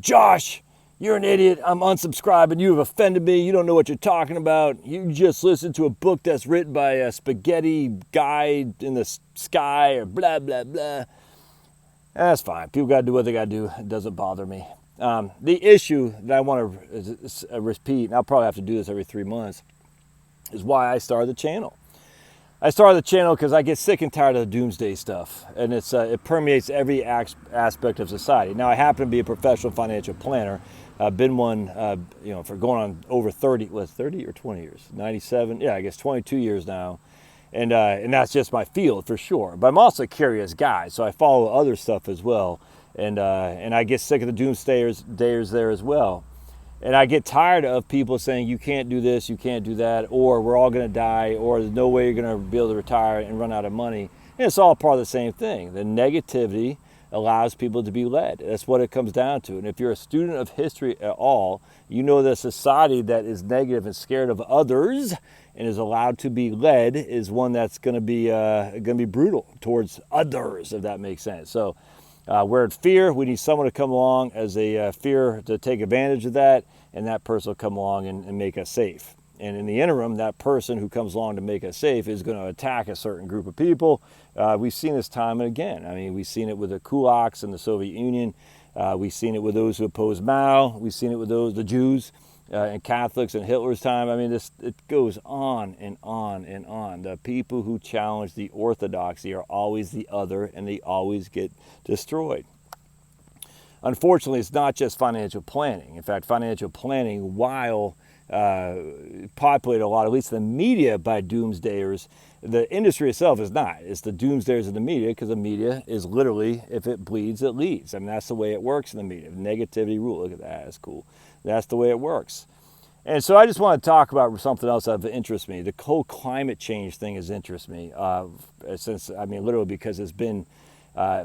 Josh, you're an idiot. I'm unsubscribing. You have offended me. You don't know what you're talking about. You just listened to a book that's written by a spaghetti guy in the sky or blah, blah, blah. That's fine. People got to do what they got to do. It doesn't bother me. The issue that I want to repeat, and I'll probably have to do this every 3 months, is why I started the channel. I started the channel because I get sick and tired of the doomsday stuff, and it permeates every aspect of society. Now, I happen to be a professional financial planner. I've been one, for going on over 30 or 20 years? 97? Yeah, I guess 22 years now. And that's just my field for sure. But I'm also a curious guy, so I follow other stuff as well. And I get sick of the doomsdayers there as well. And I get tired of people saying, you can't do this, you can't do that, or we're all going to die, or there's no way you're going to be able to retire and run out of money. And it's all part of the same thing. The negativity allows people to be led. That's what it comes down to. And if you're a student of history at all, you know that society that is negative and scared of others and is allowed to be led is one that's going to be brutal towards others, if that makes sense. So we're in fear. We need someone to come along as a fear to take advantage of that, and that person will come along and make us safe. And in the interim, that person who comes along to make us safe is going to attack a certain group of people. We've seen this time and again. I mean, we've seen it with the kulaks in the Soviet Union. We've seen it with those who oppose Mao. We've seen it with the Jews and Catholics in Hitler's time. I mean, it goes on and on and on. The people who challenge the orthodoxy are always the other, and they always get destroyed. Unfortunately, it's not just financial planning. In fact, financial planning, while populated a lot, at least the media, by doomsdayers, the industry itself is not. It's the doomsdayers of the media, because the media is literally, if it bleeds, it leads. I mean, that's the way it works in the media. Negativity rule. Look at that. That's cool. That's the way it works. And so I just want to talk about something else that interests me. The whole climate change thing has interested me literally because it's been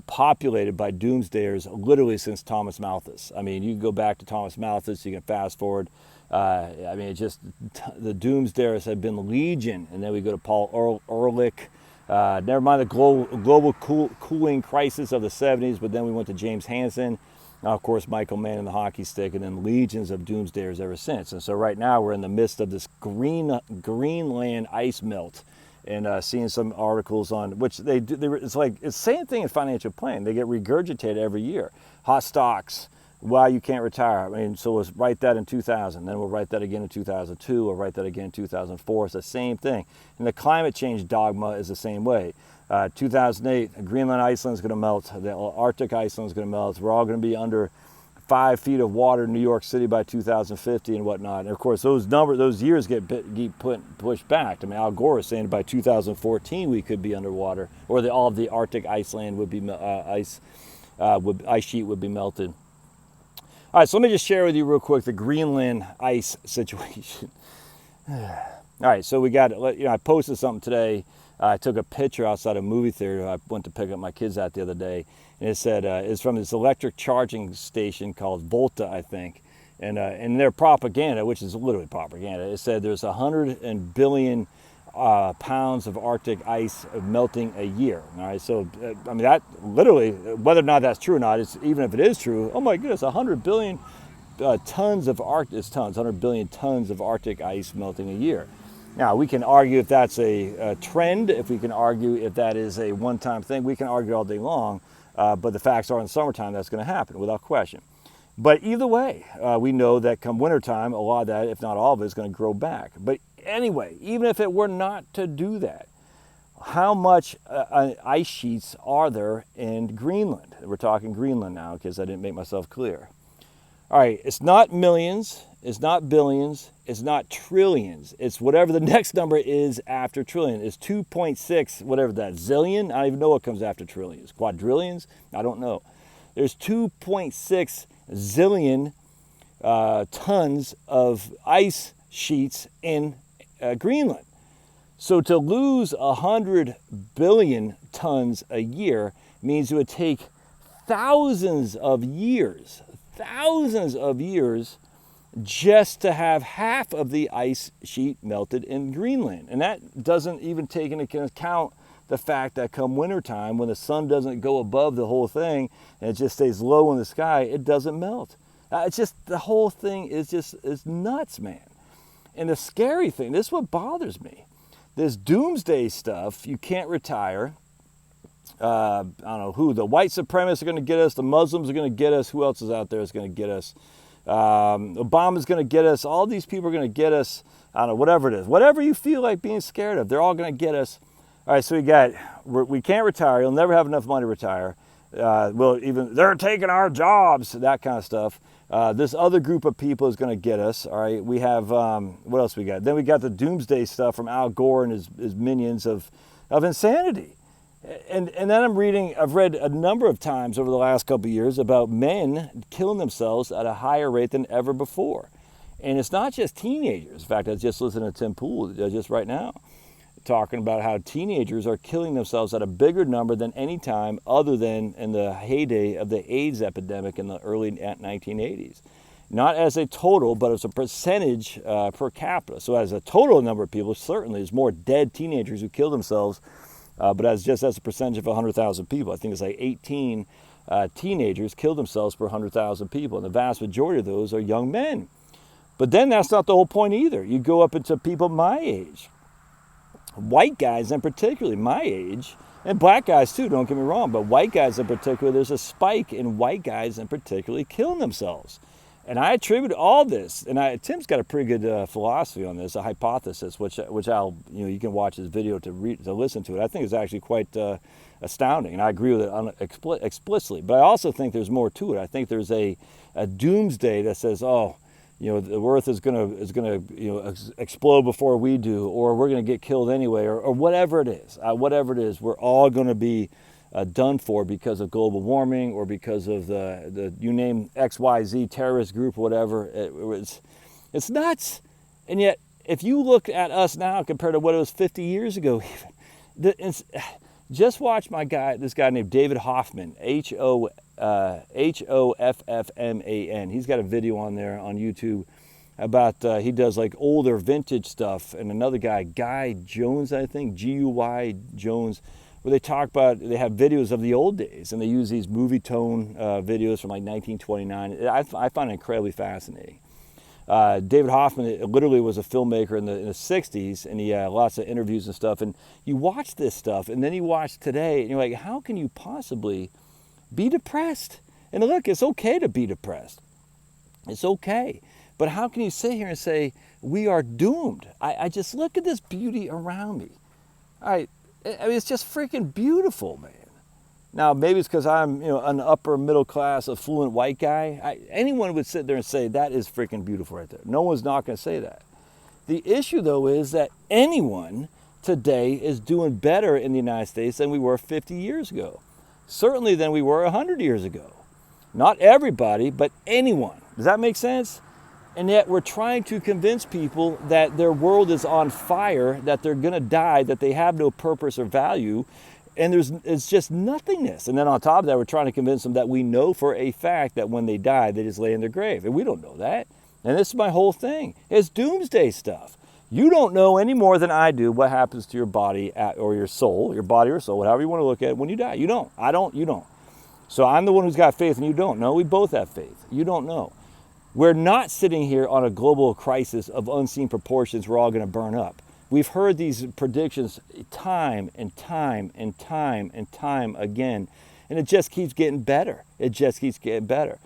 populated by doomsdayers literally since Thomas Malthus. I mean, you can go back to Thomas Malthus, you can fast forward. The doomsdayers have been legion. And then we go to Paul Ehrlich. Never mind the global cooling crisis of the 70s, but then we went to James Hansen. Now, of course, Michael Mann and the hockey stick, and then legions of doomsdayers ever since. And so right now we're in the midst of this Greenland ice melt, and seeing some articles on which it's like it's the same thing in financial planning. They get regurgitated every year. Hot stocks, why you can't retire. I mean, so let's write that in 2000. Then we'll write that again in 2002. We'll write that again in 2004. It's the same thing. And the climate change dogma is the same way. 2008, Greenland, Iceland is going to melt. The Arctic Iceland is going to melt. We're all going to be under 5 feet of water in New York City by 2050 and whatnot. And of course, those years get pushed back. I mean, Al Gore is saying by 2014 we could be underwater, or all of the Arctic Iceland would be ice sheet would be melted. All right, so let me just share with you real quick the Greenland ice situation. All right, so I posted something today. I took a picture outside a movie theater. I went to pick up my kids out the other day, and it said it's from this electric charging station called Volta, I think, and their propaganda, which is literally propaganda, it said there's 100 billion pounds of Arctic ice melting a year. All right, so I mean that literally, whether or not that's true or not, even if it is true, oh my goodness, 100 billion tons of Arctic 100 billion tons of Arctic ice melting a year. Now, we can argue if that's a trend, if we can argue if that is a one-time thing. We can argue all day long, but the facts are in the summertime that's going to happen without question. But either way, we know that come wintertime, a lot of that, if not all of it, is going to grow back. But anyway, even if it were not to do that, how much ice sheets are there in Greenland? We're talking Greenland now because I didn't make myself clear. All right, it's not millions, it's not billions, it's not trillions. It's whatever the next number is after trillion. It's 2.6, whatever that, zillion? I don't even know what comes after trillions. Quadrillions? I don't know. There's 2.6 zillion tons of ice sheets in Greenland. So to lose 100 billion tons a year means it would take thousands of years just to have half of the ice sheet melted in Greenland. And that doesn't even take into account the fact that come wintertime, when the sun doesn't go above the whole thing and it just stays low in the sky, it doesn't melt. It's just, the whole thing is nuts, man. And the scary thing, this is what bothers me. This doomsday stuff, you can't retire. I don't know who, the white supremacists are going to get us, the Muslims are going to get us, who else is out there is going to get us? Obama's going to get us, all these people are going to get us, I don't know, whatever it is. Whatever you feel like being scared of, they're all going to get us. All right, so we can't retire, you'll never have enough money to retire. They're taking our jobs, that kind of stuff. This other group of people is going to get us. All right, we have, what else we got? Then we got the doomsday stuff from Al Gore and his minions of insanity. And then I've read a number of times over the last couple of years about men killing themselves at a higher rate than ever before. And it's not just teenagers. In fact, I was just listening to Tim Pool just right now, talking about how teenagers are killing themselves at a bigger number than any time other than in the heyday of the AIDS epidemic in the early 1980s. Not as a total, but as a percentage per capita. So as a total number of people, certainly there's more dead teenagers who kill themselves, but as a percentage of 100,000 people. I think it's like 18 teenagers kill themselves per 100,000 people, and the vast majority of those are young men. But then that's not the whole point either. You go up into people my age, white guys in particularly my age, and black guys too, don't get me wrong, but white guys in particular, there's a spike in white guys in particularly killing themselves. And I attribute all this, and Tim's got a pretty good philosophy on this, a hypothesis, which I'll, you can watch his video to listen to it. I think it's actually quite astounding, and I agree with it explicitly. But I also think there's more to it. I think there's a doomsday that says, oh, the earth is gonna explode before we do, or we're gonna get killed anyway, or whatever it is. We're all gonna be done for because of global warming, or because of the you name XYZ terrorist group or whatever. It's nuts. And yet, if you look at us now compared to what it was 50 years ago, just watch this guy named David Hoffman, Hoffman. He's got a video on there on YouTube about, he does like older vintage stuff, and another guy, Guy Jones, I think, Guy Jones, where they have videos of the old days, and they use these movie tone videos from like 1929. I find it incredibly fascinating. David Hoffman literally was a filmmaker in the 60s, and he had lots of interviews and stuff. And you watch this stuff, and then you watch today, and you're like, how can you possibly be depressed? And look, it's okay to be depressed. It's okay. But how can you sit here and say, we are doomed? I just look at this beauty around me. It's just freaking beautiful, man. Now, maybe it's because I'm, an upper middle class, affluent white guy. Anyone would sit there and say, that is freaking beautiful right there. No one's not going to say that. The issue, though, is that anyone today is doing better in the United States than we were 50 years ago. Certainly than we were 100 years ago. Not everybody, but anyone. Does that make sense? And yet we're trying to convince people that their world is on fire, that they're going to die, that they have no purpose or value, and it's just nothingness. And then on top of that, we're trying to convince them that we know for a fact that when they die, they just lay in their grave. And we don't know that. And this is my whole thing. It's doomsday stuff. You don't know any more than I do what happens to your body or your soul, your body or soul, however you want to look at it, when you die. You don't. I don't. You don't. So I'm the one who's got faith and you don't. No, we both have faith. You don't know. We're not sitting here on a global crisis of unseen proportions. We're all going to burn up. We've heard these predictions time and time and time and time again, and it just keeps getting better. It just keeps getting better.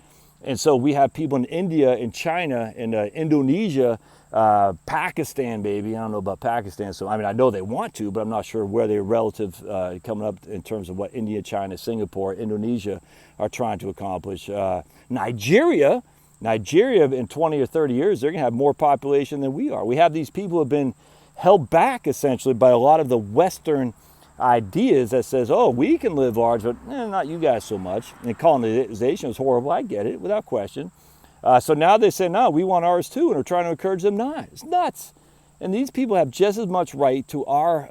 And so we have people in India, in China, in Indonesia, Pakistan, baby. I don't know about Pakistan. So, I know they want to, but I'm not sure where they're relative coming up in terms of what India, China, Singapore, Indonesia are trying to accomplish. Nigeria in 20 or 30 years, they're going to have more population than we are. We have these people who have been held back essentially by a lot of the Western ideas that says, oh, we can live large, but not you guys so much. And colonization was horrible. I get it, without question. So now they say, no, we want ours too, and we're trying to encourage them not. It's nuts. And these people have just as much right to our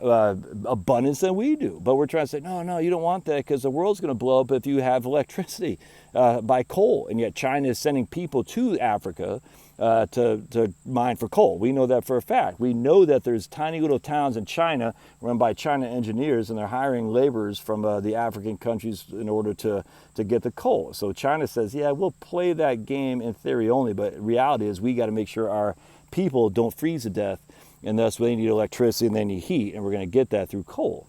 abundance than we do. But we're trying to say, no, you don't want that because the world's going to blow up if you have electricity by coal. And yet China is sending people to Africa to mine for coal. We know that for a fact. We know that there's tiny little towns in China run by China engineers, and they're hiring laborers from the African countries in order to get the coal. So China says, yeah, we'll play that game in theory only, but reality is we got to make sure our people don't freeze to death, and thus they need electricity and they need heat, and we're going to get that through coal.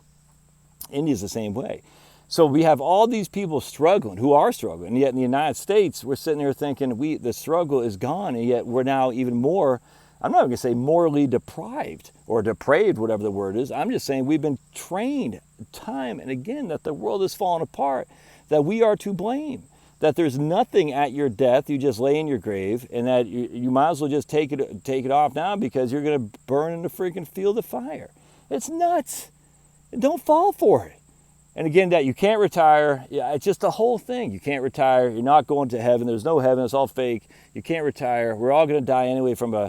India's the same way. So we have all these people struggling, who are struggling, and yet in the United States, we're sitting there thinking the struggle is gone, and yet we're now even more, I'm not going to say morally deprived or depraved, whatever the word is. I'm just saying we've been trained time and again that the world is falling apart, that we are to blame, that there's nothing at your death, you just lay in your grave, and that you might as well just take it off now because you're going to burn in the freaking field of fire. It's nuts. Don't fall for it. And again, that you can't retire, yeah, it's just the whole thing. You can't retire, you're not going to heaven, there's no heaven, it's all fake. You can't retire, we're all going to die anyway from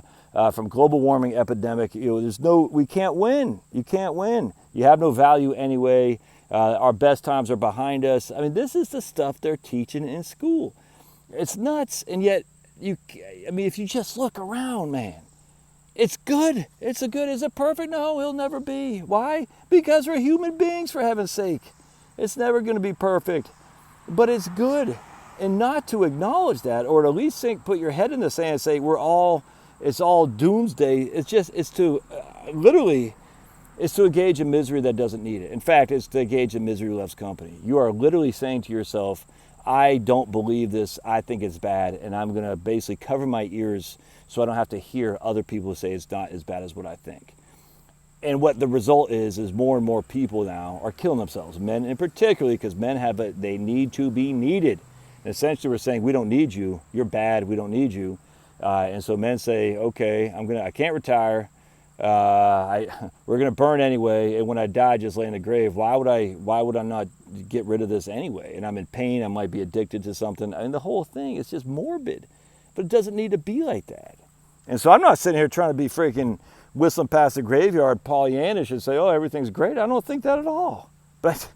global warming epidemic. We can't win. You can't win. You have no value anyway. Our best times are behind us. I mean, this is the stuff they're teaching in school. It's nuts. And yet, if you just look around, man, it's good. Is it perfect? No, it'll never be. Why? Because we're human beings, for heaven's sake. It's never going to be perfect. But it's good. And not to acknowledge that, or at least put your head in the sand and say, it's all doomsday. It's to engage in misery that doesn't need it. In fact, it's to engage in misery loves company. You are literally saying to yourself, I don't believe this, I think it's bad, and I'm going to basically cover my ears so I don't have to hear other people say it's not as bad as what I think. And what the result is more and more people now are killing themselves, men in particular, because men they need to be needed. And essentially we're saying, we don't need you, you're bad, we don't need you. And so men say, okay, I can't retire, we're going to burn anyway, and when I die, just lay in the grave. Why would I not get rid of this anyway? And I'm in pain, I might be addicted to something. I mean, the whole thing is just morbid, but it doesn't need to be like that. And so I'm not sitting here trying to be freaking whistling past the graveyard Pollyannish and say, oh, everything's great. I don't think that at all. But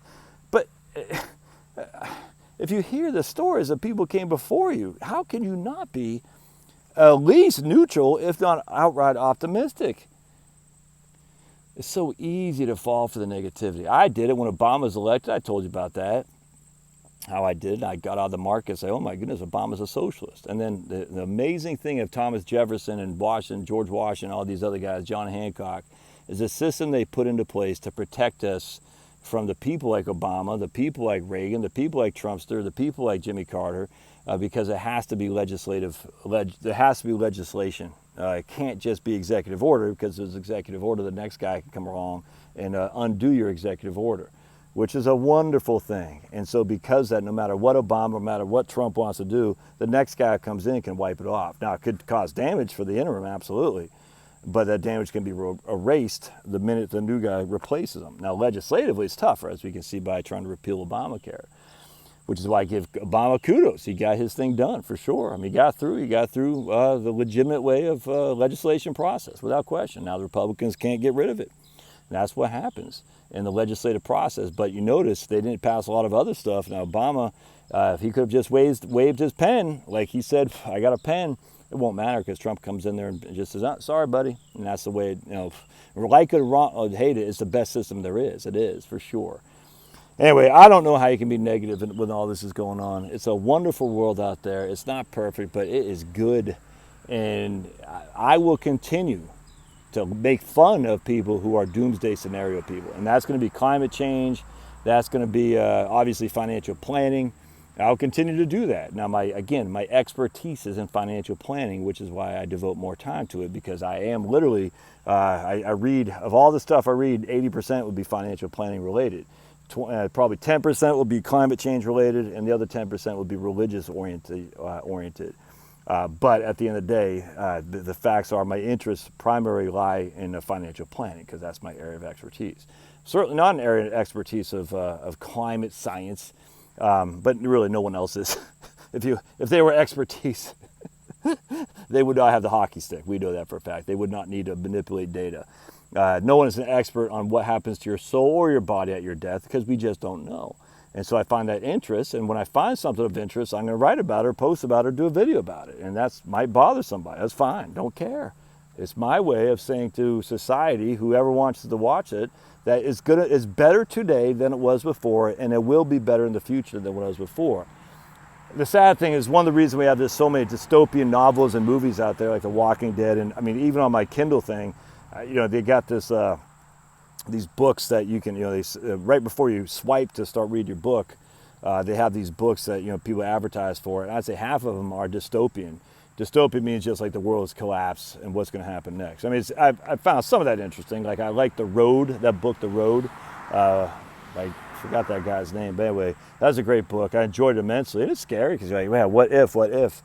if you hear the stories of people came before you, how can you not be at least neutral, if not outright optimistic? It's so easy to fall for the negativity. I did it when Obama was elected. I told you about that, how I did. I got out of the market and say, oh my goodness, Obama's a socialist. And then the amazing thing of Thomas Jefferson and Washington, George Washington, all these other guys, John Hancock, is a system they put into place to protect us from the people like Obama, the people like Reagan, the people like Trumpster, the people like Jimmy Carter, because it has to be there has to be legislation. It can't just be executive order, because there's executive order, the next guy can come along and undo your executive order, which is a wonderful thing. And so because that, no matter what Obama, no matter what Trump wants to do, the next guy comes in and can wipe it off. Now, it could cause damage for the interim, absolutely, but that damage can be erased the minute the new guy replaces them. Now, legislatively, it's tougher, as we can see by trying to repeal Obamacare, which is why I give Obama kudos. He got his thing done, for sure. I mean, he got through the legitimate way of legislation process, without question. Now the Republicans can't get rid of it. And that's what happens in the legislative process. But you notice they didn't pass a lot of other stuff. Now Obama, if he could have just waved his pen, like he said, I got a pen, it won't matter, because Trump comes in there and just says, oh, sorry, buddy. And that's the way, like it or wrong, or hate it, it's the best system there is. It is, for sure. Anyway, I don't know how you can be negative when all this is going on. It's a wonderful world out there. It's not perfect, but it is good. And I will continue to make fun of people who are doomsday scenario people. And that's going to be climate change. That's going to be, obviously, financial planning. I'll continue to do that. Now, my expertise is in financial planning, which is why I devote more time to it, because I am literally, I read, of all the stuff I read, 80% would be financial planning related. Probably 10% will be climate change related, and the other 10% will be religious oriented. But at the end of the day, the facts are my interests primarily lie in financial planning, because that's my area of expertise. Certainly not an area of expertise of climate science, but really no one else's. If they were expertise, They would not have the hockey stick. We know that for a fact. They would not need to manipulate data. No one is an expert on what happens to your soul or your body at your death because we just don't know. And so I find that interest, and when I find something of interest, I'm going to write about it, or post about it, or do a video about it. And that might bother somebody. That's fine. Don't care. It's my way of saying to society, whoever wants to watch it, that it's better today than it was before, and it will be better in the future than what it was before. The sad thing is, one of the reasons we have so many dystopian novels and movies out there, like The Walking Dead, and I mean, even on my Kindle thing, they got this these books that you can, right before you swipe to start read your book, they have these books that people advertise for, and I'd say half of them are dystopian. Dystopian means just like the world has collapsed and what's going to happen next. I mean, I found some of that interesting. Like I like The Road, that book, The Road. I forgot that guy's name, but anyway, that was a great book. I enjoyed it immensely. And it's scary because you're like, man, what if?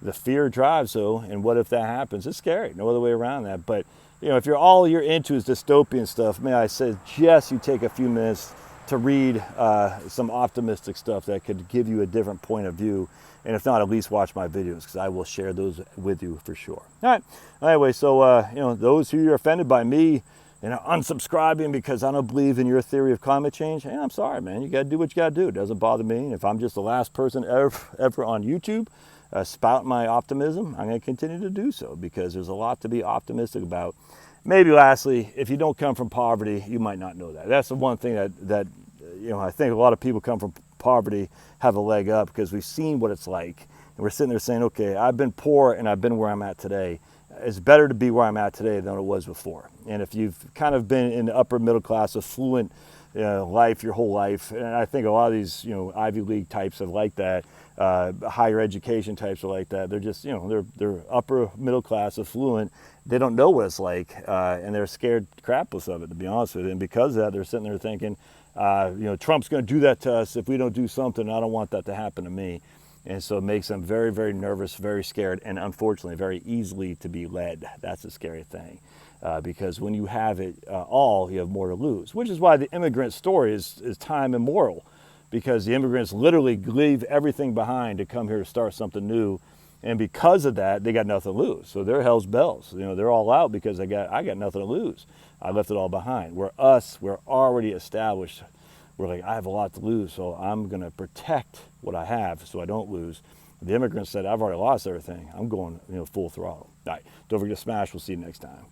The fear drives, though, and what if that happens? It's scary. No other way around that. But if all you're into is dystopian stuff, may I suggest you take a few minutes to read some optimistic stuff that could give you a different point of view. And if not, at least watch my videos because I will share those with you for sure. All right. Anyway, so those who are offended by me unsubscribing because I don't believe in your theory of climate change, hey, I'm sorry, man. You got to do what you got to do. It doesn't bother me. And if I'm just the last person ever on YouTube spout my optimism, I'm going to continue to do so because there's a lot to be optimistic about. Maybe lastly, if you don't come from poverty, you might not know that. That's the one thing that I think a lot of people come from poverty have a leg up because we've seen what it's like. And we're sitting there saying, okay, I've been poor and I've been where I'm at today. It's better to be where I'm at today than it was before. And if you've kind of been in the upper middle class, affluent life your whole life, and I think a lot of these Ivy League types are like that, higher education types are like that. They're just they're upper middle class, affluent. They don't know what it's like, and they're scared crapless of it, to be honest with you. And because of that, they're sitting there thinking, Trump's going to do that to us if we don't do something. I don't want that to happen to me. And so it makes them very, very nervous, very scared, and unfortunately very easily to be led. That's a scary thing. Because when you have it all, you have more to lose, which is why the immigrant story is time immortal, because the immigrants literally leave everything behind to come here to start something new. And because of that, they got nothing to lose. So they're hell's bells. They're all out because I got nothing to lose. I left it all behind. We're already established. We're like, I have a lot to lose, so I'm going to protect what I have so I don't lose. The immigrants said, I've already lost everything. I'm going full throttle. All right, don't forget to smash. We'll see you next time.